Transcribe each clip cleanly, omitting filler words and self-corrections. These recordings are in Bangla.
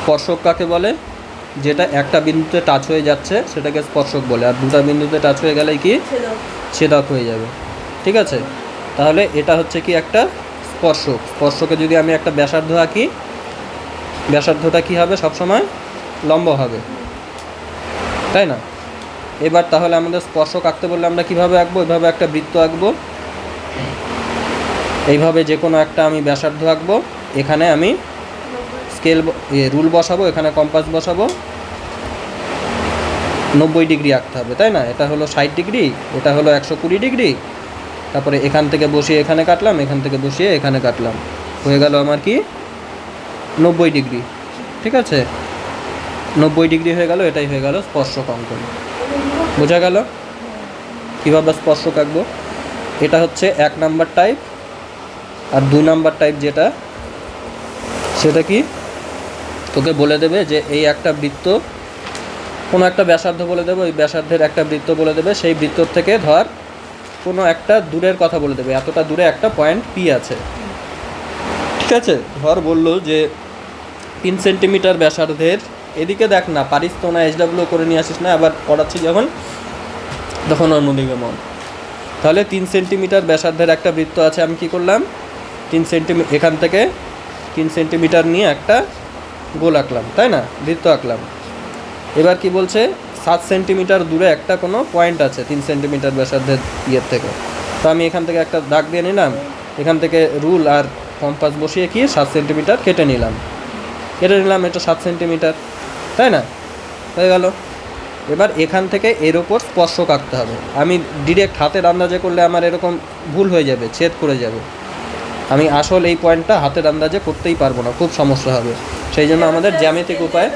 স্পর্শক কাকে বলে? যেটা একটা বিন্দুতে টাচ হয়ে যাচ্ছে সেটাকে স্পর্শক বলে, আর দুটা বিন্দুতে টাচ হয়ে গেলে কি ছেদক হয়ে যাবে। ঠিক আছে, তাহলে এটা হচ্ছে কি একটা স্পর্শক। স্পর্শকে যদি আমি একটা ব্যাসার্ধ আঁকি, ব্যাসার্ধটা কি হবে? সবসময় লম্ব হবে, তাই না? এবার তাহলে আমাদের স্পর্শক আঁকতে বললে আমরা কিভাবে আঁকবো? এভাবে একটা বৃত্ত আঁকবো, এইভাবে যে কোনো একটা আমি ব্যাসার্ধ আঁকবো, এখানে আমি স্কেল রুল বসাবো, এখানে কম্পাস বসাবো, 90 ডিগ্রি আঁকতে হবে, তাই না? এটা হলো 60 ডিগ্রি, এটা হলো 120 ডিগ্রি। তারপরে এখান থেকে বসিয়ে এখানে কাটলাম, এখান থেকে বসিয়ে এখানে কাটলাম, হয়ে গেল আমার কি 90 ডিগ্রি। ঠিক আছে, 90 ডিগ্রি হয়ে গেল, এটাই হয়ে গেল স্পর্শক অঙ্কন। বোঝা গেল কীভাবে স্পর্শক আঁকবো? এটা হচ্ছে 1 নাম্বার টাইপ। আর 2 নাম্বার টাইপ যেটা, সেটা কি? তোকে বলে দেবে যে এই একটা বৃত্ত, কোনো একটা ব্যাসার্ধ বলে দেবে, ওই ব্যাসার্ধের একটা বৃত্ত বলে দেবে, সেই বৃত্তর থেকে ধর কোনো একটা দূরের কথা বলে দেবে, এতটা দূরে একটা পয়েন্ট পি আছে। ঠিক আছে, ধর বললো যে 3 সেন্টিমিটার ব্যাসার্ধের, এদিকে দেখ না, পারিস তো না, SW করে নিয়ে আসিস না, আবার পড়াচ্ছি যখন তখন অন্যদিকে মন। তাহলে 3 সেন্টিমিটার ব্যাসার্ধের একটা বৃত্ত আছে, আমি কি করলাম? 3 সেন্টিমিটার, এখান থেকে 3 সেন্টিমিটার নিয়ে একটা গোল আঁকলাম, তাই না? বৃত্ত আঁকলাম। এবার কি বলছে? 7 সেন্টিমিটার দূরে একটা কোনো পয়েন্ট আছে 3 সেন্টিমিটার ব্যাসার্ধের ইয়ের থেকে। তো আমি এখান থেকে একটা দাগ দিয়ে নিলাম, এখান থেকে রুল আর কম্পাস বসিয়ে কি 7 সেন্টিমিটার কেটে নিলাম, এটা 7 সেন্টিমিটার, তাই না? হয়ে গেল। এবার এখান থেকে এর ওপর স্পর্শক আঁকতে হবে। আমি ডিরেক্ট হাতের আন্দাজে করলে আমার এরকম ভুল হয়ে যাবে, ছেদ করে যাবে। আমি আসল এই পয়েন্টটা হাতের আন্দাজে করতেই পারবো না, খুব সমস্যা হবে। সেই জন্য আমাদের জ্যামিতিক উপায়,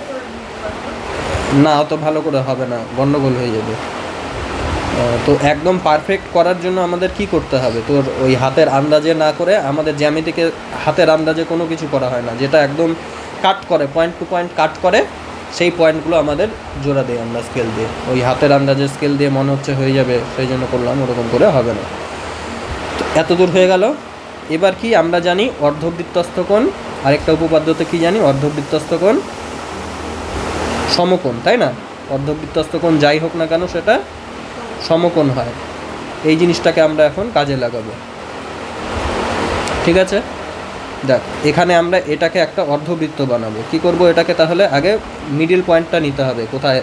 না অত ভালো করে হবে না, গন্ডগোল হয়ে যাবে। তো একদম পারফেক্ট করার জন্য আমাদের কি করতে হবে? তোর ওই হাতের আন্দাজে না করে, আমাদের জ্যামিতিকে হাতের আন্দাজে কোনো কিছু করা হয় না, যেটা একদম কাট করে, পয়েন্ট টু পয়েন্ট কাট করে, সেই পয়েন্টগুলো আমাদের জোড়া দিই আমরা স্কেল দিয়ে। ওই হাতের আন্দাজে স্কেল দিয়ে মনে হচ্ছে হয়ে যাবে, সেই জন্য করলাম, ওরকম করে হবে না। তো এত দূর হয়ে গেল। এবার কি আমরা জানি অর্ধবৃত্তস্থ কোণ, আরেকটা উপপাদ্যতে কি জানি? অর্ধবৃত্তস্থ কোণ সমকোণ, তাই না? অর্ধবৃত্তস্থ কোণ যাই হোক না কেন সেটা সমকোণ হয়। এই জিনিসটাকে আমরা এখন কাজে লাগাবো। ঠিক আছে, দেখ এখানে আমরা এটাকে একটা অর্ধবৃত্ত বানাবো। কি করব? এটাকে তাহলে আগে মিডিল পয়েন্টটা নিতে হবে, কোথায়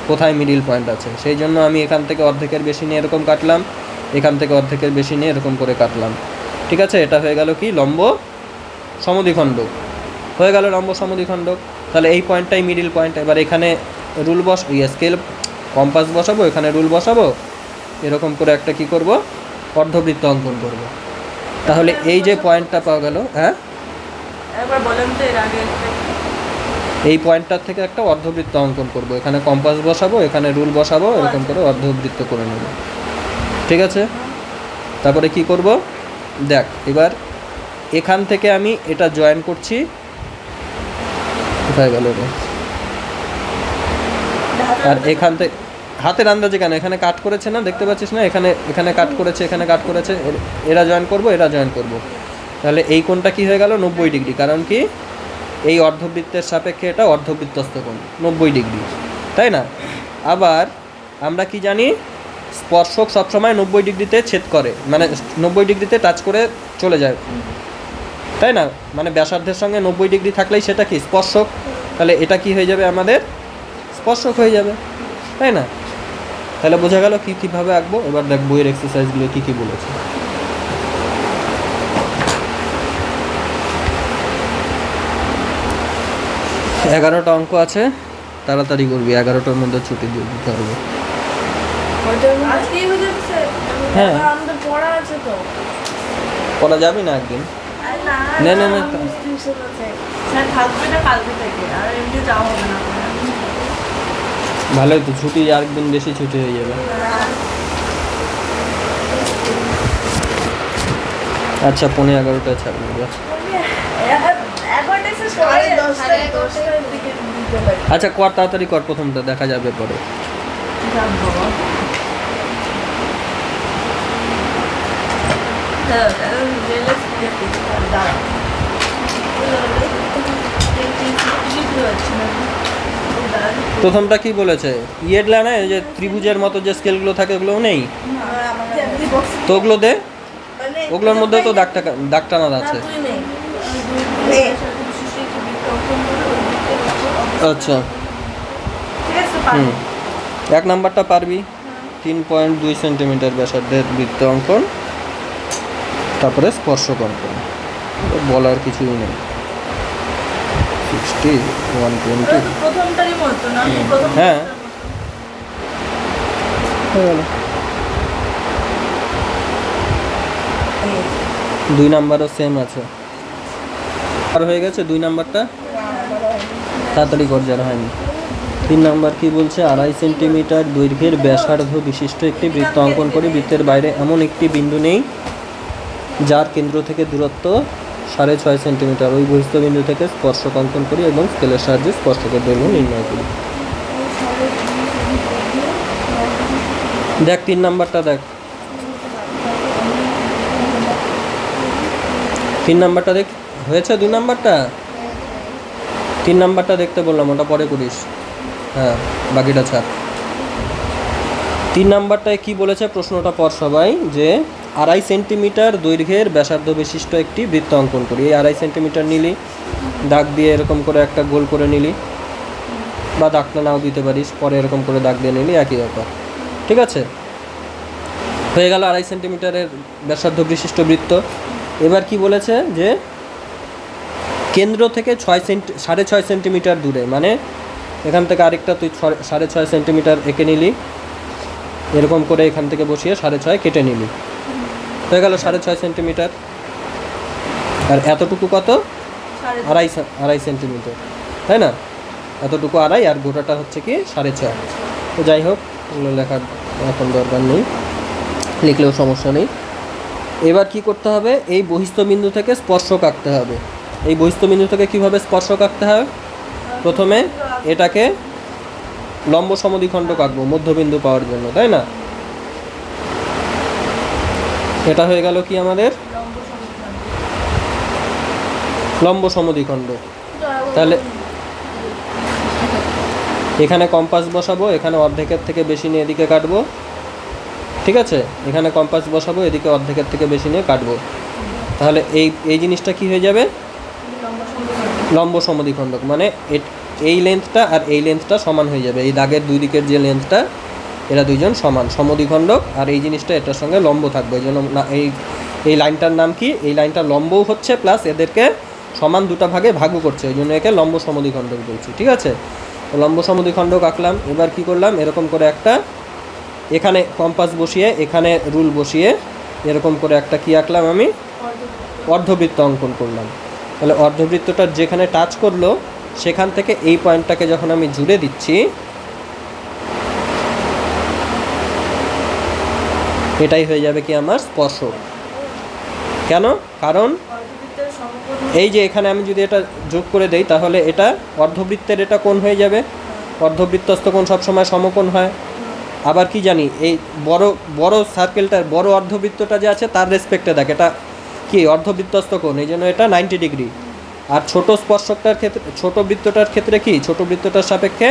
কোথায় মিডিল পয়েন্ট আছে। সেই জন্য আমি এখান থেকে অর্ধেকের বেশি নিয়ে এরকম কাটলাম, এখান থেকে অর্ধেকের বেশি নিয়ে এরকম করে কাটলাম। ঠিক আছে, এটা হয়ে গেল কি? লম্ব সমদ্বিখণ্ডক হয়ে গেল, লম্ব সমদ্বিখণ্ডক। তাহলে এই পয়েন্টটাই মিডিল পয়েন্ট। এবার এখানে রুল স্কেল কম্পাস বসাবো, এখানে রুল বসাবো, এরকম করে একটা কি করব? অর্ধবৃত্ত অঙ্কন করব। তাহলে এই যে পয়েন্টটা পাওয়া গেল, হ্যাঁ একবার বলেন তো এর আগে এই পয়েন্টটার থেকে একটা অর্ধবৃত্ত অঙ্কন করব, এখানে কম্পাস বসাবো, এখানে রুল বসাবো, এরকম করে অর্ধবৃত্ত করে নেব। ঠিক আছে, তারপরে কি করব? দেখ এবার এখান থেকে আমি এটা জয়েন করছি, কোথায় গেল রে? আর এখান থেকে হাতের আন্দাজে কেন, এখানে কাট করেছে না, দেখতে পাচ্ছিস না? এখানে এখানে কাট করেছে, এখানে কাট করেছে, এরা জয়েন করব, এরা জয়েন করব। তাহলে এই কোণটা কি হয়ে গেল? 90 ডিগ্রি। কারণ কি? এই অর্ধবৃত্তের সাপেক্ষে এটা অর্ধবৃত্তস্থ কোণ 90 ডিগ্রি, তাই না? আবার আমরা কি জানি? স্পর্শক সবসময় 90 ডিগ্রিতে ছেদ করে, মানে 90 ডিগ্রিতে টাচ করে চলে যায়, তাই না? মানে ব্যাসার্ধের সঙ্গে 90 ডিগ্রি থাকলেই সেটা কি? স্পর্শক। তাহলে এটা কি হয়ে যাবে? আমাদের স্পর্শক হয়ে যাবে, তাই না? তাহলে বোঝা গেল কী কীভাবে আঁকবো। এবার দেখ বইয়ের এক্সারসাইজগুলো কী কী বলেছে। 11টা অঙ্ক আছে, তাড়াতাড়ি করবি, 11টার মধ্যে ছুটি দিয়ে দিতে হবে। আজকেই হয়ে যাচ্ছে। হ্যাঁ, আমাদের পড়া আছে তো। পড়া যাবি না একদিন? না না, না, না। স্যার থাকবে না কালকে থেকে, আর এমনি যাওয়া হবে না। ভালোই তো, ছুটি আরেকদিন বেশি ছুটি হয়ে যাবে। আচ্ছা, 11:15 ছাড়বে। আচ্ছা কর, তাড়াতাড়ি কর, প্রথমটা দেখা যাবে পরে। প্রথমটা কি বলেছে? ইয়েডলা না, এই যে ত্রিভুজের মতো যে স্কেলগুলো থাকে ওগুলোও নেই তো, ওগুলো দে। ওগুলোর মধ্যে তো দাগ টানা আছে। আচ্ছা, হুম, 1 নাম্বারটা পারবি। 3.2 সেন্টিমিটার ব্যাসার্ধের বৃত্ত অঙ্কন, তারপরে স্পর্শক অঙ্কন। বলার কিছুই নেই। 60, 120, প্রথমটারই মতো না, প্রথম হ্যাঁ হয়ে গেল। 2 নাম্বারও সেম আছে। আর হয়ে গেছে 2 নাম্বারটা, তাড়াতাড়ি কর যারা হয়নি। 3 নাম্বার কি বলছে? 2.5 সেন্টিমিটার দৈর্ঘ্যের ব্যাসার্ধ বিশিষ্ট একটি বৃত্ত অঙ্কন করে বৃত্তের বাইরে এমন একটি বিন্দু নেই যার কেন্দ্র থেকে দূরত্ব 6.5 সেন্টিমিটার। ওই বহিস্থ বিন্দু থেকে স্পর্শক অঙ্কন করি এবং স্কেলের সাহায্যে স্পর্শকের দৈর্ঘ্য নির্ণয় করি। দেখ 3 নাম্বারটা দেখ। 3 নাম্বারটা দেখ, হয়েছে 2 নাম্বারটা? 3 নাম্বারটা দেখতে বললাম, ওটা পরে করিস। হ্যাঁ, বাকিটা ছাড়। 3 নাম্বারটায় কি বলেছে প্রশ্নটা পর সবাই, যে 2.5 সেন্টিমিটার দৈর্ঘ্যের ব্যাসার্ধ বিশিষ্ট একটি বৃত্ত অঙ্কন করি। এই 2.5 সেন্টিমিটার নিলি, দাগ দিয়ে এরকম করে একটা গোল করে নিলি, বা দাগটা নাও দিতে পারিস, পরে এরকম করে দাগ দিয়ে নিলি, একই ব্যাপার। ঠিক আছে, হয়ে গেল 2.5 সেন্টিমিটারের ব্যাসার্ধ বিশিষ্ট বৃত্ত। এবার কি বলেছে, যে কেন্দ্র থেকে 6.5 সেন্টিমিটার দূরে, মানে এখান থেকে আরেকটা তুই 6.5 সেন্টিমিটার এঁকে নিলি, এরকম করে এখান থেকে বসিয়ে 6.5 কেটে নিলি, হয়ে গেল 6.5 সেন্টিমিটার। আর এতটুকু কত? 2.5 সেন্টিমিটার, তাই না? এতটুকু 2.5, আর গোটাটা হচ্ছে কি 6.5। তো যাই হোক, এগুলো লেখার এখন দরকার নেই, লিখলেও সমস্যা নেই। এবার কি করতে হবে? এই বহিস্থ বিন্দু থেকে স্পর্শক আঁকতে হবে। এই বহিস্থ বিন্দু থেকে কীভাবে স্পর্শক আঁকতে হবে? প্রথমে এটাকে লম্ব সমদ্বিখণ্ডক আঁকবো মধ্যবিন্দু পাওয়ার জন্য, তাই না? এটা হয়ে গেল কি আমাদের লম্ব সমদ্বিখণ্ডক। তাহলে এখানে কম্পাস বসাবো, এখানে অর্ধেকের থেকে বেশি নিয়ে এদিকে কাটবো। ঠিক আছে, এখানে কম্পাস বসাবো, এদিকে অর্ধেকের থেকে বেশি নিয়ে কাটবো। তাহলে এই জিনিসটা কি হয়ে যাবে? লম্ব সমদ্বিখণ্ডক। মানে এই লেন্থটা আর এই লেন্থটা সমান হয়ে যাবে। এই দাগের দুই দিকের যে লেন্থটা, এরা দুইজন সমান, সমদ্বিখণ্ডক। আর এই জিনিসটা এটার সঙ্গে লম্ব থাকবে। এই জন্য এই লাইনটার নাম কি? এই লাইনটা লম্বও হচ্ছে, প্লাস এদেরকে সমান দুটা ভাগে ভাগও করছে, ওই জন্য একে লম্ব সমদ্বিখণ্ডক বলছি। ঠিক আছে, লম্ব সমদ্বিখণ্ডক আঁকলাম। এবার কি করলাম? এরকম করে একটা, এখানে কম্পাস বসিয়ে, এখানে রুল বসিয়ে, এরকম করে একটা কি আঁকলাম আমি? অর্ধবৃত্ত অঙ্কন করলাম। তাহলে অর্ধবৃত্তটার যেখানে টাচ করলো, সেখান থেকে এই পয়েন্টটাকে যখন আমি জুড়ে দিচ্ছি, এটাই হয়ে যাবে কি আমার স্পর্শক। কেন? কারণ এই যে এখানে আমি যদি এটা যোগ করে দেই, তাহলে এটা অর্ধবৃত্তের এটা কোণ হয়ে যাবে। অর্ধবৃত্তস্থ কোণ সবসময় সমকোণ হয়। আবার কি জানি, এই বড় সার্কেলটার বড় অর্ধবৃত্তটা যে আছে তার রেসপেক্টে দেখ, এটা কি অর্ধবৃত্তস্থ কোণ, এই জন্য এটা 90 ডিগ্রি। আর ছোট স্পর্শকটার ক্ষেত্রে, ছোট বৃত্তটার ক্ষেত্রে কি, ছোট বৃত্তটার সাপেক্ষে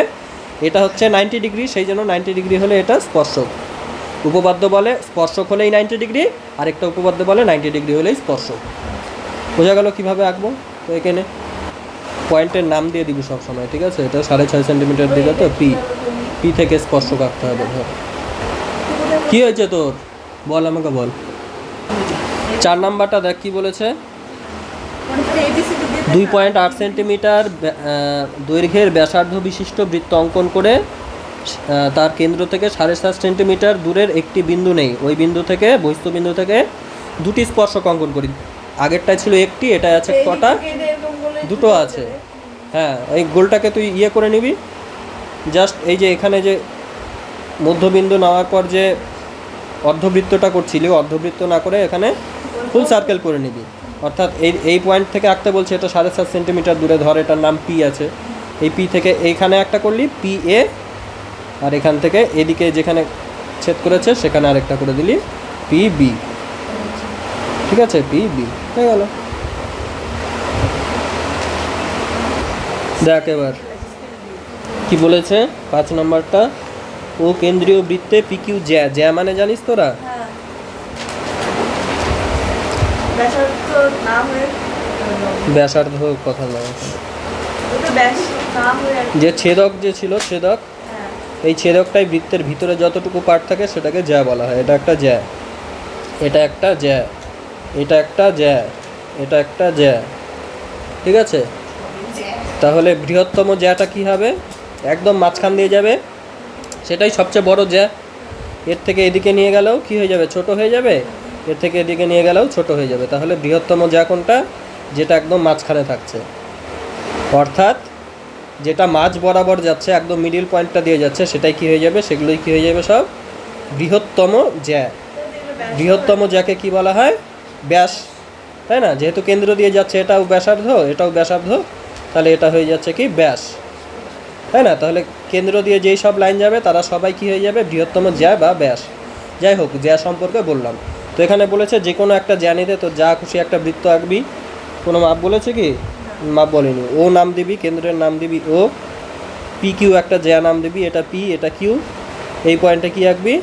এটা হচ্ছে 90 ডিগ্রি, সেই জন্য 90 ডিগ্রি হলে এটা স্পর্শক। উপপাদ্য বলে স্পর্শক হলেই 90 ডিগ্রি, আরেকটা উপপাদ্য বলে 90 ডিগ্রি হলেই স্পর্শক। বোঝা গেল কীভাবে আঁকবো? তো এখানে পয়েন্টের নাম দিয়ে দিব সব সময়। ঠিক আছে, এটা 6.5 সেন্টিমিটার দিকে, তো পি থেকে স্পর্শক আঁকতে হবে। ধর কী হয়েছে তোর, বল আমাকে বল। 4 নাম্বারটা দেখ কি বলেছে। 2.8 সেন্টিমিটার দৈর্ঘ্যের ব্যাসার্ধ বিশিষ্ট বৃত্ত অঙ্কন করে তার কেন্দ্র থেকে 7.5 সেন্টিমিটার দূরের একটি বিন্দু নেই। ওই বিন্দু থেকে, বহিস্থ বিন্দু থেকে দুটি স্পর্শক অঙ্কন করি। আগেরটায় ছিল একটি, এটা আছে কটা? দুটো আছে। হ্যাঁ, এই গোলটাকে তুই ইয়ে করে নিবি, জাস্ট এই যে এখানে যে মধ্যবিন্দু নেওয়ার পর যে অর্ধবৃত্তটা করছিলি, অর্ধবৃত্ত না করে এখানে ফুল সার্কেল করে নিবি। অর্থাৎ এই পয়েন্ট থেকে আঁকতে বলছে, এটা 7.5 সেন্টিমিটার দূরে, ধর এটার নাম পি আছে। এই পি থেকে এইখানে একটা করলি পি এ, আর এখান থেকে এদিকে যেখানে ছেদ করেছে সেখানে আরেকটা করে দিলি পি বি। ঠিক আছে, পি বি হয়ে গেল। দেখ এবার কি বলেছে 5 নম্বরটা, ও কেন্দ্রীয় বৃত্তে পিকিউ জ্যা, জ্যা মানে জানিস তোরা? হ্যাঁ ব্যাসার্ধ না হয়ে ব্যাসার্ধ কথা নয়, ওটা ব্যাস না হয়ে আর কি। যে ছেদক যে ছিল ছেদক, হ্যাঁ এই ছেদকটাই বৃত্তের ভিতরে যতটুকু পার্ট থাকে সেটাকে জ্যা বলা হয়। এটা একটা জ্যা, এটা একটা জ্যা, এটা একটা জ্যা, এটা একটা জ্যা, ঠিক আছে? তাহলে বৃহত্তম জ্যাটা কি হবে? একদম মাঝখান দিয়ে যাবে, সেটাই সবচেয়ে বড় জ্যা। এর থেকে এদিকে নিয়ে গেলেও কি হয়ে যাবে? ছোট হয়ে যাবে। এর থেকে এদিকে নিয়ে গেলেও ছোট হয়ে যাবে। তাহলে বৃহত্তম জ্যা কোনটা? যেটা একদম মাঝখানে থাকছে, অর্থাৎ যেটা মাঝ বরাবর যাচ্ছে, একদম মিডিল পয়েন্টটা দিয়ে যাচ্ছে, সেটাই কি হয়ে যাবে? সেগুলোই কি হয়ে যাবে? সব বৃহত্তম জ্যা। বৃহত্তম জ্যাকে কি বলা হয়? ব্যাস, তাই না? যেহেতু কেন্দ্র দিয়ে যাচ্ছে, এটাও ব্যাসার্ধ, এটাও ব্যাসার্ধ, তাহলে এটা হয়ে যাচ্ছে কি? ব্যাস, তাই না? তাহলে কেন্দ্র দিয়ে যেই সব লাইন যাবে তারা সবাই কি হয়ে যাবে? বৃহত্তম জ্যা বা ব্যাস। যাই হোক, জ্যা সম্পর্কে বললাম। তো এখানে বলেছে যে কোনো একটা জ্যা নিতে, তো যা খুশি একটা বৃত্ত আঁকবি। কোনো মাপ বলেছে কি? মাপ বলেনি। ও নাম দিবি, কেন্দ্রের নাম দিবি ও, পি কিউ একটা জ্যা নাম দিবি, এটা পি, এটা কিউ। এই পয়েন্টে কি আঁকবি?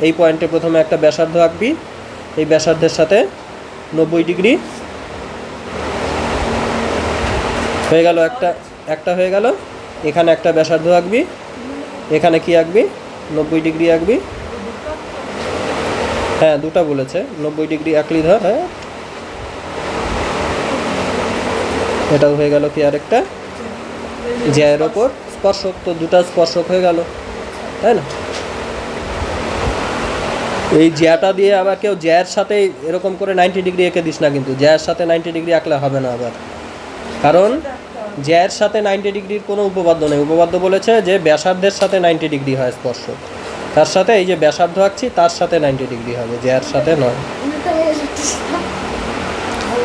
এই পয়েন্টে প্রথমে একটা ব্যাসার্ধ আঁকবি, এই ব্যাসার্ধের সাথে 90 ডিগ্রি হয়ে গেল, একটা একটা হয়ে গেল। এখানে একটা ব্যাসার্ধ আঁকবি, এখানে কি আঁকবি? 90 ডিগ্রি আঁকবি। হ্যাঁ, দুটো বলেছে, 90 ডিগ্রি আঁকলি ধর। হ্যাঁ, এটাও হয়ে গেল কি? আরেকটা জ্যায়ের ওপর স্পর্শক, তো দুটা স্পর্শক হয়ে গেল, তাই না? এই জ্যাটা দিয়ে আবার কেউ জ্যায়ের সাথে এরকম করে 90 ডিগ্রি এঁকে দিস না, কিন্তু জ্যায়ের সাথে 90 ডিগ্রি আঁকলে হবে না আবার, কারণ জ্যায়ের সাথে 90 ডিগ্রির কোনো উপপাদ্য নেই। উপপাদ্য বলেছে যে ব্যাসার্ধের সাথে 90 ডিগ্রি হয় স্পর্শক, তার সাথে এই যে ব্যাসার্ধ আঁকছি তার সাথে 90 ডিগ্রি হবে, জ্যায়ের সাথে নয়।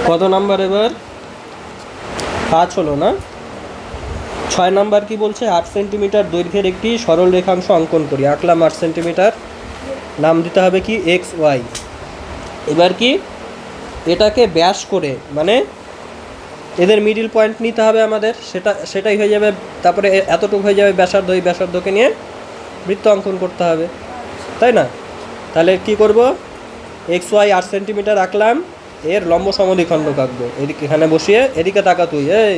কত নাম্বার এবার? 5 হলো না? 6 নাম্বার কি বলছে? 8 সেন্টিমিটার দৈর্ঘ্যের একটি সরল রেখাংশ অঙ্কন করি। আঁকলাম 8 সেন্টিমিটার, নাম দিতে হবে কি? X Y. এবার কি এটাকে ব্যাস করে, মানে এদের মিডিল পয়েন্ট নিতে হবে আমাদের, সেটাই হয়ে যাবে। তারপরে এতটুকু হয়ে যাবে ব্যাসার্ধ, এই ব্যাসার্ধকে নিয়ে বৃত্ত অঙ্কন করতে হবে, তাই না? তাহলে কি করব? এক্স ওয়াই 8 সেন্টিমিটার আঁকলাম, এর লম্ব সমদ্বিখণ্ডক আঁকবো। এদিকে এখানে বসিয়ে, এদিকে তাকা তুই, এই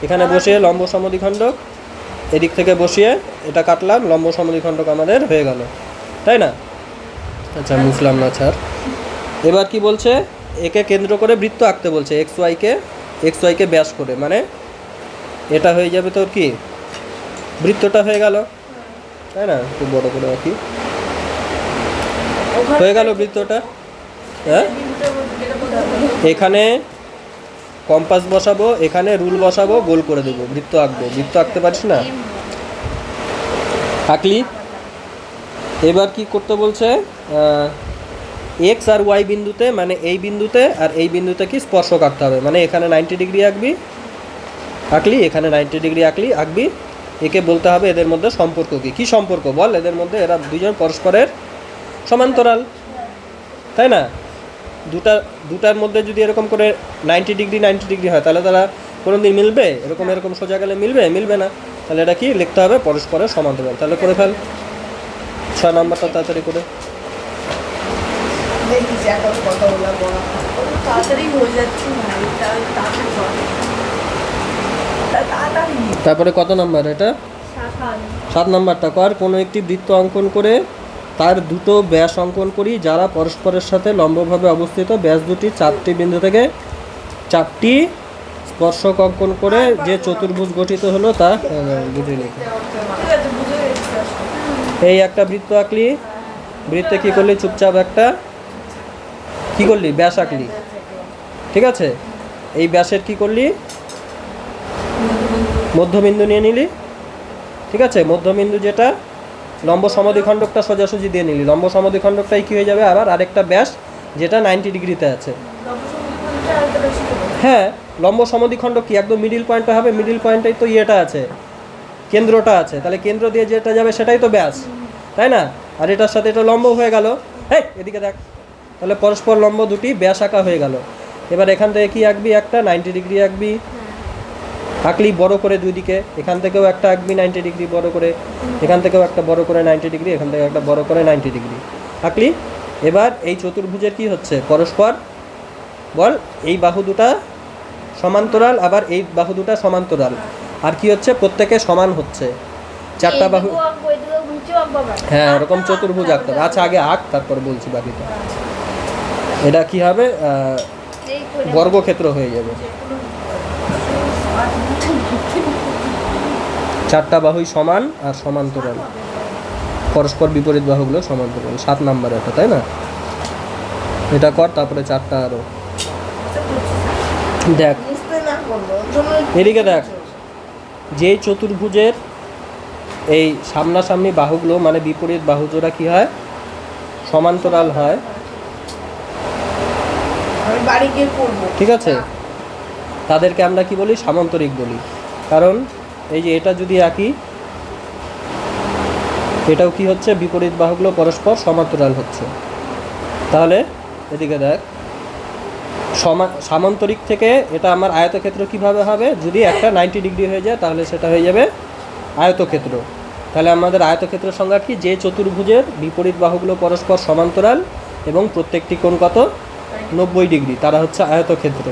এখানে বসিয়ে লম্ব সমদ্বিখণ্ডক, এদিক থেকে বসিয়ে এটা কাটলাম, লম্ব সমদ্বিখণ্ডক আমাদের হয়ে গেল, তাই না? আচ্ছা, বুঝলাম না স্যার। এবার কি বলছে? একে কেন্দ্র করে বৃত্ত আঁকতে বলছে, এক্স ওয়াইকে ব্যাস করে, মানে এটা হয়ে যাবে তোর কি? বৃত্তটা হয়ে গেল, তাই না? খুব বড় করে আঁকি, হয়ে গেল বৃত্তটা। হ্যাঁ, এখানে কম্পাস বসাবো, এখানে রুল বসাবো, গোল করে দেবো, বৃত্ত আঁকবো। বৃত্ত আঁকতে পারিস না? আঁকলি। এবার কি করতে বলছে? এক্স আর ওয়াই বিন্দুতে, মানে এই বিন্দুতে আর এই বিন্দুতে কি স্পর্শক আঁকতে হবে, মানে এখানে 90 ডিগ্রি আঁকবি, আঁকলি, এখানে 90 ডিগ্রি আঁকবি। একে বলতে হবে এদের মধ্যে সম্পর্ক কি? কি সম্পর্ক বল এদের মধ্যে? এরা দুজন পরস্পরের সমান্তরাল, তাই না? দুটার মধ্যে যদি এরকম করে 90 ডিগ্রি হয়, তাহলে তারা কোনোদিন মিলবে? এরকম সোজা গেলে মিলবে না। তাহলে এটা কি লিখতে হবে? পরস্পরের সমান্তরাল। তাহলে করে ফেল 6 নাম্বারটা তাড়াতাড়ি করে। তাড়াতাড়ি হয়ে যাচ্ছে না, তাড়াতাড়ি। তারপরে কত নাম্বার এটা? 7 নাম্বারটা কর। কোনো একটি বৃত্ত অঙ্কন করে তার দুটো ব্যাস অঙ্কন করি, যারা পরস্পরের সাথে লম্বভাবে অবস্থিত। ব্যাস দুটি 4টি বিন্দু থেকে 4টি স্পর্শক অঙ্কন করে যে চতুর্ভুজ গঠিত হলো তা বুঝে লিখি। এই একটা বৃত্ত আঁকলি, বৃত্তে কি করলি? চুপচাপ একটা কি করলি? ব্যাস আঁকলি, ঠিক আছে? এই ব্যাসের কি করলি? মধ্যবিন্দু নিয়ে নিলি, ঠিক আছে? মধ্যবিন্দু যেটা লম্ব সমদ্বিখণ্ডকটা সোজাসুজি দিয়ে নিলি, লম্ব সমদ্বিখণ্ডকটাই কি হয়ে যাবে? আবার আরেকটা ব্যাস যেটা 90 ডিগ্রিতে আছে। হ্যাঁ, লম্ব সমদ্বিখণ্ডক কি একদম মিডিল পয়েন্টটা হবে, মিডিল পয়েন্টেই তো ইয়েটা আছে, কেন্দ্রটা আছে, তাহলে কেন্দ্র দিয়ে যেটা যাবে সেটাই তো ব্যাস, তাই না? আর এটার সাথে এটা লম্ব হয়ে গেল। হ্যাঁ, এদিকে দেখ, তাহলে পরস্পর লম্ব দুটি ব্যাস আঁকা হয়ে গেল। এবার এখান থেকে কি আঁকবি? একটা 90 ডিগ্রি আঁকবি, আঁকলি বড় করে দুই দিকে, এখান থেকেও একটা আঁকবি 90 ডিগ্রি বড় করে, এখান থেকেও একটা বড় করে 90 ডিগ্রি, এখান থেকে একটা বড় করে 90 ডিগ্রি আঁকলি। এবার এই চতুর্ভুজের কি হচ্ছে পরস্পর বল, এই বাহু দুটা সমান্তরাল, আবার এই বাহু দুটা সমান্তরাল, আর কি হচ্ছে প্রত্যেকে সমান হচ্ছে, চারটা বাহু। হ্যাঁ, এরকম চতুর্ভুজ আঁকতে হবে। আচ্ছা, আগে আঁক, তারপর বলছি বাকিটা। এটা কি হবে, বর্গক্ষেত্র হয়ে যাবে। চারটা বাহুই সমান আর সমান্তরাল, পরস্পর বিপরীত বাহুগুলো সমান্তরাল। 7 নাম্বার এটা, তাই না? এটা কর, তারপরে চারটা আরো দেখ। এদিকে দেখ, যে চতুর্ভুজের এই সামনাসামনি বাহুগুলো মানে বিপরীত বাহু জোড়া কি হয়, সমান্তরাল হয়, ঠিক আছে? তাদেরকে আমরা কি বলি, সামান্তরিক বলি। কারণ এই যে এটা যদি আঁকি, এটাও কি হচ্ছে, বিপরীত বাহুগুলো পরস্পর সমান্তরাল হচ্ছে। তাহলে এদিকে দেখ, সামান্তরিক থেকে এটা আমার আয়তক্ষেত্র কিভাবে হবে, যদি একটা 90 ডিগ্রি হয়ে যায় তাহলে সেটা হয়ে যাবে আয়তক্ষেত্র। তাহলে আমাদের আয়তক্ষেত্রের সংজ্ঞা কি, যে চতুর্ভুজের বিপরীত বাহুগুলো পরস্পর সমান্তরাল এবং প্রত্যেকটি কোণ কত, 90 ডিগ্রি, তারা হচ্ছে আয়তক্ষেত্র।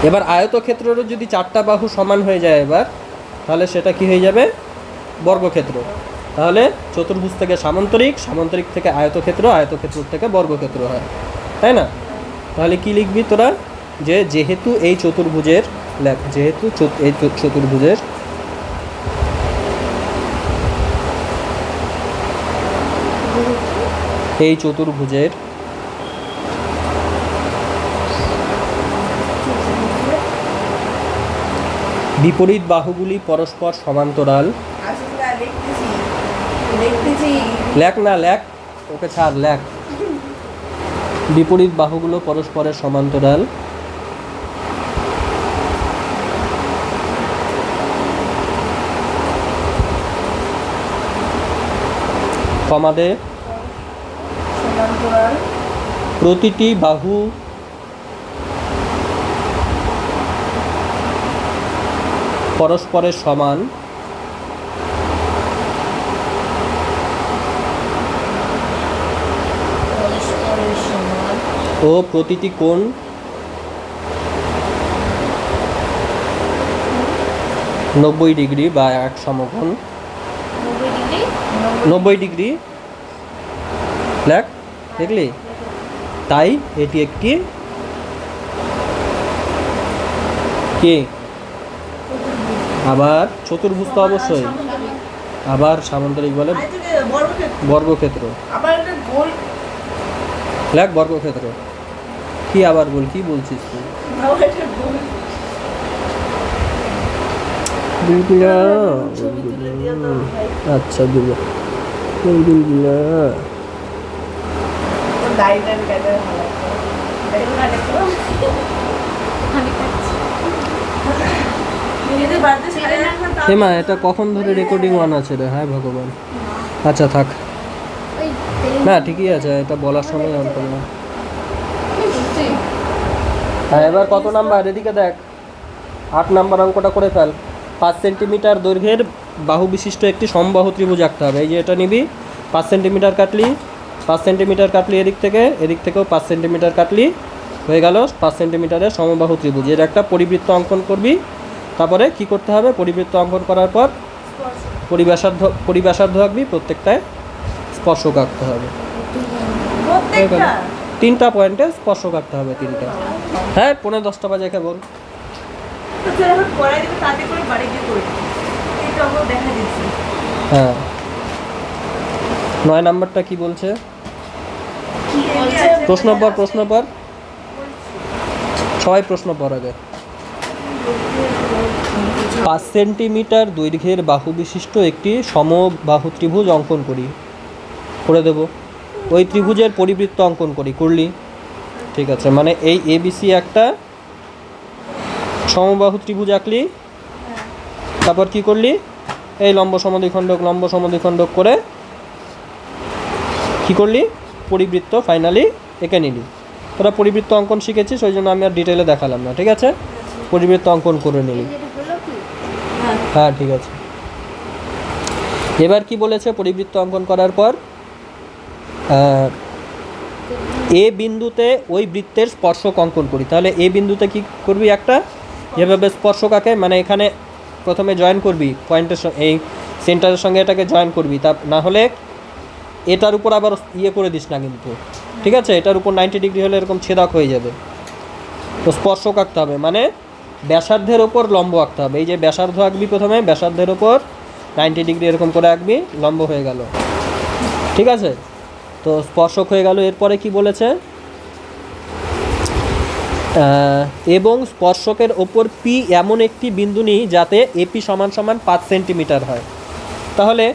এবার আয়তক্ষেত্রেরও যদি চারটা বাহু সমান হয়ে যায় এবার, তাহলে সেটা কি হয়ে যাবে, বর্গক্ষেত্র। তাহলে চতুর্ভুজ থেকে সামান্তরিক, সামান্তরিক থেকে আয়তক্ষেত্র, আয়তক্ষেত্র থেকে বর্গক্ষেত্র হয়, তাই না? তাহলে কি লিখবি তোরা, যে যেহেতু এই চতুর্ভুজের, লেখ, যেহেতু এই চতুর্ভুজের বিপরীত বাহুগুলি পরস্পর সমান্তরাল। লেখ না, লেখ, ওকে ছাড়, লেখ। বিপরীত বাহুগুলো পরস্পরের সমান্তরাল, কমাদে প্রতিটি বাহু পরস্পরের সমান ও প্রতিটি কোণ নব্বই ডিগ্রি বা এক সমকোণ। 90 ডিগ্রি লেখ, দেখলি? তাই এটি একটি কি, আবার চতুর্ভুজ তো অবশ্যই, আবার সামান্তরিক বলে বর্গক্ষেত্র। লেখ বর্গক্ষেত্র। কি আবার বল, কি বলছিস তুই? আচ্ছা, দিল হেমা, এটা কখন ধরে রেকর্ডিং অন আছে রে? হ্যাঁ ভগবান। আচ্ছা থাক, না ঠিকই আছে, এটা বলার সময় অন করলাম। হ্যাঁ, এবার কত নাম্বার, এদিকে দেখ, 8 নাম্বার অঙ্কটা করে ফেল। 5 সেন্টিমিটার দৈর্ঘ্যের বাহু বিশিষ্ট একটি সমবাহু ত্রিভুজ আঁকতে হবে। এই যে এটা নিবি, 5 সেন্টিমিটার কাটলি, 5 সেন্টিমিটার কাটলি এদিক থেকেও 5 সেন্টিমিটার কাটলি, হয়ে গেল 5 সেন্টিমিটারের সমবাহু ত্রিভুজ। এর একটা পরিবৃত্ত অঙ্কন করবি। তারপরে কি করতে হবে, পরিবৃত্ত অঙ্কন করার পর পরিব্যাসার্ধ আঁকবি, প্রত্যেকটায় স্পর্শক আঁকতে হবে। 3টা পয়েন্টে স্পর্শক আঁকতে হবে, 3টা। হ্যাঁ, 9:45 বাজে বল। হ্যাঁ, 9 নাম্বারটা কি বলছে? প্রশ্ন পর সবাই প্রশ্ন পর আগে। 5 সেন্টিমিটার দৈর্ঘ্যের বাহু বিশিষ্ট একটি সমবাহু ত্রিভুজ অঙ্কন করে দেব। ওই ত্রিভুজের পরিবৃত্ত অঙ্কন করলি, ঠিক আছে? মানে এই ABC একটা সমবাহু ত্রিভুজ আঁকলি, তারপর কি করলি, এই লম্ব সমদ্বিখণ্ডক করে কি করলি, পরিবৃত্ত ফাইনালি এঁকে নিলি। তোরা পরিবৃত্ত অঙ্কন শিখেছিস, ওই জন্য আমি আর ডিটেলে দেখালাম না, ঠিক আছে? পরিবৃত্ত অঙ্কন করে নিলি। হ্যাঁ ঠিক আছে। এবার কি বলেছে, পরিবৃত্ত অঙ্কন করার পর এ বিন্দুতে ওই বৃত্তের স্পর্শক অঙ্কন করি। তাহলে এ বিন্দুতে কি করবি, একটা যেভাবে স্পর্শক আঁকে, মানে এখানে প্রথমে জয়েন করবি পয়েন্টের এই সেন্টারের সঙ্গে এটাকে জয়েন করবি, তা না হলে এটার উপর আবার ইয়ে করে দিস না কিন্তু, ঠিক আছে? এটার উপর 90 ডিগ্রি হলে এরকম ছেদক হয়ে যাবে। তো স্পর্শক আঁকতে হবে, মানে ব্যাসার্ধের ওপর লম্ব আঁকতে হবে। এই যে ব্যাসার্ধ আঁকবি প্রথমে, ব্যাসার্ধের ওপর 90 ডিগ্রি এরকম করে আঁকবি, লম্ব হয়ে গেল, ঠিক আছে? তো স্পর্শক হয়ে গেল। এরপরে কি বলেছে, এবং স্পর্শকের ওপর পি এমন একটি বিন্দু নিই যাতে এপি সমান সমান 5 সেন্টিমিটার হয়। তাহলে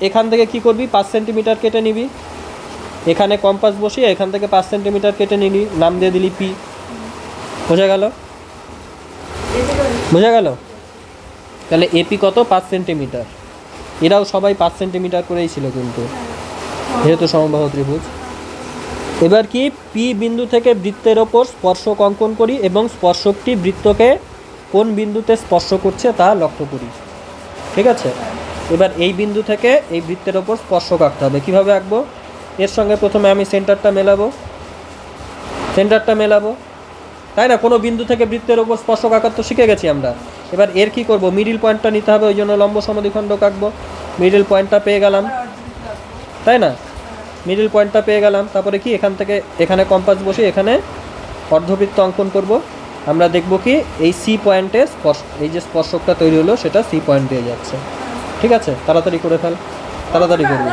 এখান থেকে কি করবি, 5 সেন্টিমিটার কেটে নিবি, এখানে কম্পাস বসিয়ে এখান থেকে 5 সেন্টিমিটার কেটে নিবি, নাম দিয়ে দিলি পি। বোঝা গেল? বোঝা গেল? তাহলে এপি কত, 5 সেন্টিমিটার। এরাও সবাই 5 সেন্টিমিটার করেই ছিল কিন্তু, যেহেতু সমবাহু ত্রিভুজ। এবার কি, পি বিন্দু থেকে বৃত্তের ওপর স্পর্শক অঙ্কন করি এবং স্পর্শকটি বৃত্তকে কোন বিন্দুতে স্পর্শ করছে তা লক্ষ্য করি, ঠিক আছে? এবার এই বিন্দু থেকে এই বৃত্তের ওপর স্পর্শক আঁকতে হবে। কীভাবে আঁকবো, এর সঙ্গে প্রথমে আমি সেন্টারটা মেলাবো, তাই না? কোনো বিন্দু থেকে বৃত্তের ওপর স্পর্শক আঁকার তো শিখে গেছি আমরা। এবার এর কি করব, মিডিল পয়েন্টটা নিতে হবে, ওই জন্য লম্ব সমদ্বিখণ্ডক আঁকবো। মিডিল পয়েন্টটা পেয়ে গেলাম, তাই না? মিডিল পয়েন্টটা পেয়ে গেলাম, তারপরে কি, এখান থেকে এখানে কম্পাস বসে এখানে অর্ধবৃত্ত অঙ্কন করব। আমরা দেখব কি, এই সি পয়েন্টে এই যে স্পর্শকটা তৈরি হলো সেটা সি পয়েন্ট দিয়ে যাচ্ছে, ঠিক আছে? তাড়াতাড়ি করে ফেল, তাড়াতাড়ি করবি।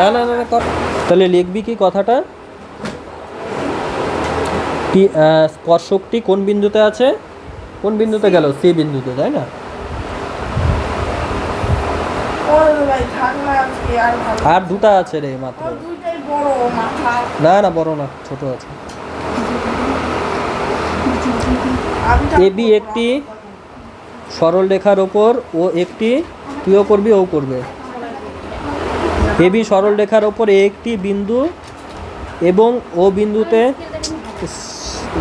না না না কর। তাহলে লিখবি কি কথাটা, স্পর্শকটি কোন বিন্দুতে আছে, কোন বিন্দুতে গেল, সি বিন্দুতে, তাই না? আর দুটা আছে রে মাত্র। না না বড় না, ছোট আছে। এবি একটি সরল রেখার ওপর ও একটি, তুইও করবি ও করবে, এবি সরল রেখার ওপর একটি বিন্দু এবং ও বিন্দুতে,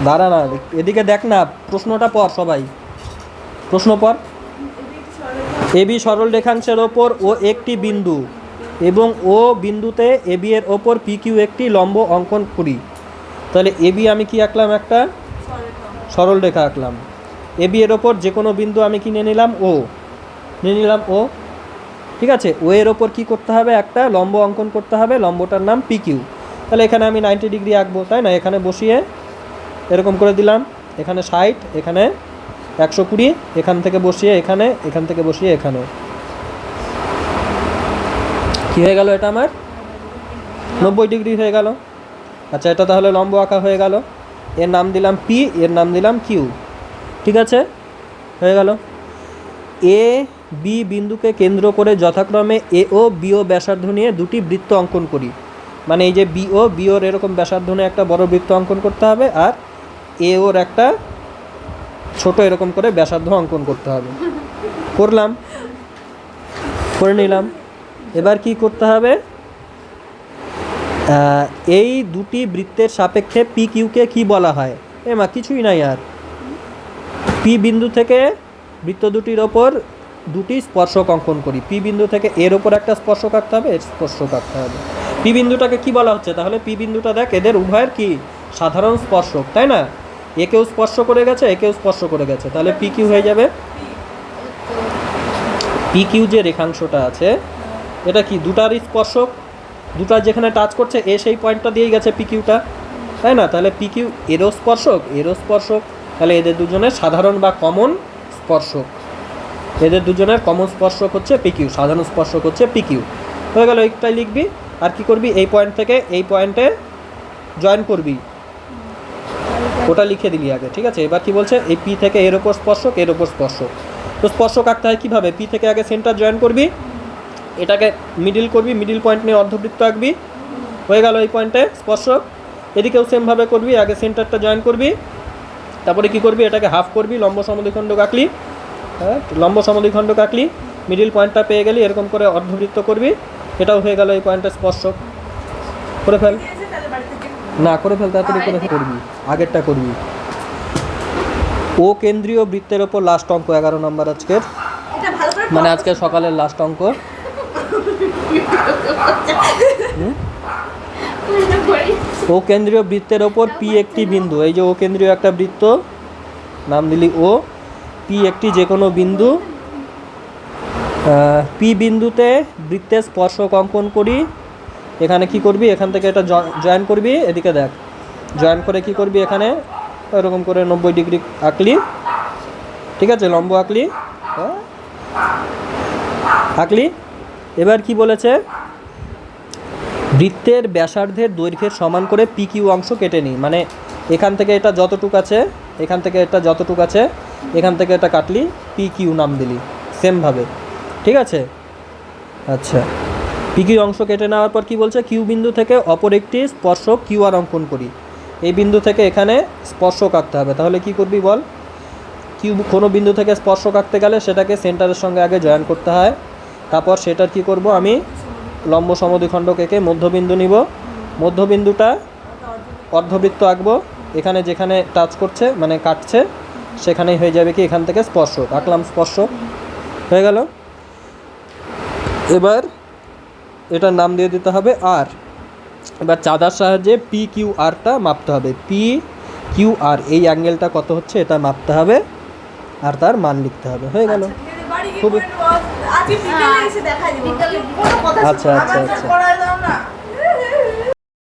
দাঁড়া না, এদিকে দেখ না, প্রশ্নটা পড় সবাই, প্রশ্ন পড়। এবি সরল রেখাংশের ওপর ও একটি বিন্দু এবং ও বিন্দুতে এবি এর ওপর পি কিউ একটি লম্ব অঙ্কন করি। তাহলে এবি আমি কি আঁকলাম, একটা সরল রেখা আঁকলাম। এবি এর ওপর যে কোনো বিন্দু আমি কি নিয়ে নিলাম, ও নিয়ে নিলাম, ও, ঠিক আছে? ও এর ওপর কী করতে হবে, একটা লম্ব অঙ্কন করতে হবে, লম্বটার নাম পি কিউ। তাহলে এখানে আমি 90 ডিগ্রি আঁকবো, তাই না? এখানে বসিয়ে এরকম করে দিলাম, এখানে 60, এখানে 120, এখান থেকে বসিয়ে এখানে, এখান থেকে বসিয়ে এখানে, কী হয়ে গেল, এটা আমার 90 ডিগ্রি হয়ে গেল। আচ্ছা, এটা তাহলে লম্ব আঁকা হয়ে গেল। এর নাম দিলাম পি, এর নাম দিলাম কিউ, ঠিক আছে? হয়ে গেল। এ বি বিন্দুকে কেন্দ্র করে যথাক্রমে এ ও বিও ব্যাসার্ধ নিয়ে দুটি বৃত্ত অঙ্কন করি। মানে এই যে বিওর এরকম ব্যাসার্ধ নিয়ে একটা বড় বৃত্ত অঙ্কন করতে হবে, আর এ ওর একটা ছোট এরকম করে ব্যাসার্ধ অঙ্কন করতে হবে। করলাম, করে নিলাম। এবার কি করতে হবে, এই দুটি বৃত্তের সাপেক্ষে পি কিউকে কী বলা হয়? মা কিছুই নাই আর, পি বিন্দু থেকে বৃত্ত দুটির ওপর দুটি স্পর্শক অঙ্কন করি। পি বিন্দু থেকে এর ওপর একটা স্পর্শক আঁকতে হবে, এর স্পর্শক আঁকতে হবে। পি বিন্দুটাকে কি বলা হচ্ছে, তাহলে পি বিন্দুটা দেখ, এদের উভয়ের কি সাধারণ স্পর্শক, তাই না? একেও স্পর্শ করে গেছে, একেও স্পর্শ করে গেছে, তাহলে পি কিউ হয়ে যাবে। পি কিউ যে রেখাংশটা আছে এটা কি দুটারই স্পর্শক, দুটা যেখানে টাচ করছে এ সেই পয়েন্টটা দিয়েই গেছে পি কিউটা, তাই না? তাহলে পি কিউ এরও স্পর্শক, এরও স্পর্শক, তাহলে এদের দুজনের সাধারণ বা কমন স্পর্শক, এদের দুজনের কমন স্পর্শক হচ্ছে পি কিউ, সাধারণ স্পর্শক হচ্ছে পি কিউ। হয়ে গেল, এইটাই লিখবি। আর কি করবি, এই পয়েন্ট থেকে এই পয়েন্টে জয়েন করবি, ওটা লিখে দিবি আগে, ঠিক আছে? এবার কি বলছে, এই পি থেকে এর ওপর স্পর্শক, এর ওপর স্পর্শক। তো স্পর্শক আঁকতে হয় কীভাবে, পি থেকে আগে সেন্টার জয়েন করবি, এটাকে মিডিল করবি, মিডিল পয়েন্ট নিয়ে অর্ধবৃত্ত আঁকবি, হয়ে গেল এই পয়েন্টে স্পর্শক। এদিকেও সেমভাবে করবি, আগে সেন্টারটা জয়েন করবি, তারপরে কি করবি, এটাকে হাফ করবি, লম্ব সমদ্বিখণ্ডক আঁকলি, হ্যাঁ লম্ব সমদ্বিখণ্ডক আঁকলি, মিডিল পয়েন্টটা পেয়ে গেলি, এরকম করে অর্ধবৃত্ত করবি, এটাও হয়ে গেল এই পয়েন্টের স্পর্শক। করে ফেল, না করে ফেল, তাড়াতাড়ি করে করবি, আগেরটা করবি। ও কেন্দ্রীয় বৃত্তের ওপর লাস্ট অঙ্ক 11 নম্বর আজকের। মানে আজকে সকালের লাস্ট অঙ্ক। ও কেন্দ্রীয় বৃত্তের ওপর পি একটি বিন্দু, এই যে ও কেন্দ্রীয় একটা বৃত্ত, নাম দিলি ও, পি একটি যে কোনো বিন্দু, পি বিন্দুতে বৃত্তের স্পর্শক অঙ্কন করি। এখানে কি করবি, এখান থেকে এটা জয়েন করবি, এদিকে দেখ জয়েন করে কি করবি, এখানে এরকম করে 90 ডিগ্রি আঁকলি, ঠিক আছে, লম্ব আঁকলি, আঁকলি। এবার কি বলেছে, বৃত্তের ব্যাসার্ধের দৈর্ঘ্যের সমান করে পি কিউ অংশ কেটে নিই। মানে এখান থেকে এটা যতটুক আছে, এখান থেকে এটা যতটুক আছে, এখান থেকে এটা কাটলি, পি কিউ নাম দিলি সেমভাবে, ঠিক আছে। আচ্ছা, পি কিউ অংশ কেটে নেওয়ার পর কি বলছে, কিউ বিন্দু থেকে অপর একটি স্পর্শক কিউ আর অঙ্কন করি। এই বিন্দু থেকে এখানে স্পর্শক আঁকতে হবে। তাহলে কি করবি বল, কিউ কোনো বিন্দু থেকে স্পর্শক আঁকতে গেলে সেটাকে সেন্টারের সঙ্গে আগে জয়েন করতে হয়, তারপর সেটার কি করব, আমি লম্ব সমদ্বিখণ্ডক এঁকে মধ্যবিন্দু নিব, মধ্যবিন্দুটা অর্ধবৃত্ত আঁকবো, এখানে যেখানে টাচ করছে মানে কাটছে সেখানেই হয়ে যাবে কি, এখান থেকে স্পর্শক আঁকলাম, স্পর্শক হয়ে গেল। এবার এটার নাম দিয়ে দিতে হবে আর। এবার চাঁদার সাহায্যে পি কিউ আরটা মাপতে হবে, পি কিউ আর এই অ্যাঙ্গেলটা কত হচ্ছে এটা মাপতে হবে, আর তার মান লিখতে হবে, হয়ে গেল। খুবই আজকে বিকেলে এসে দেখাই দিব, কোনো কথা আচ্ছা, আচ্ছা, আমার আচ্ছা। করায় দাও না।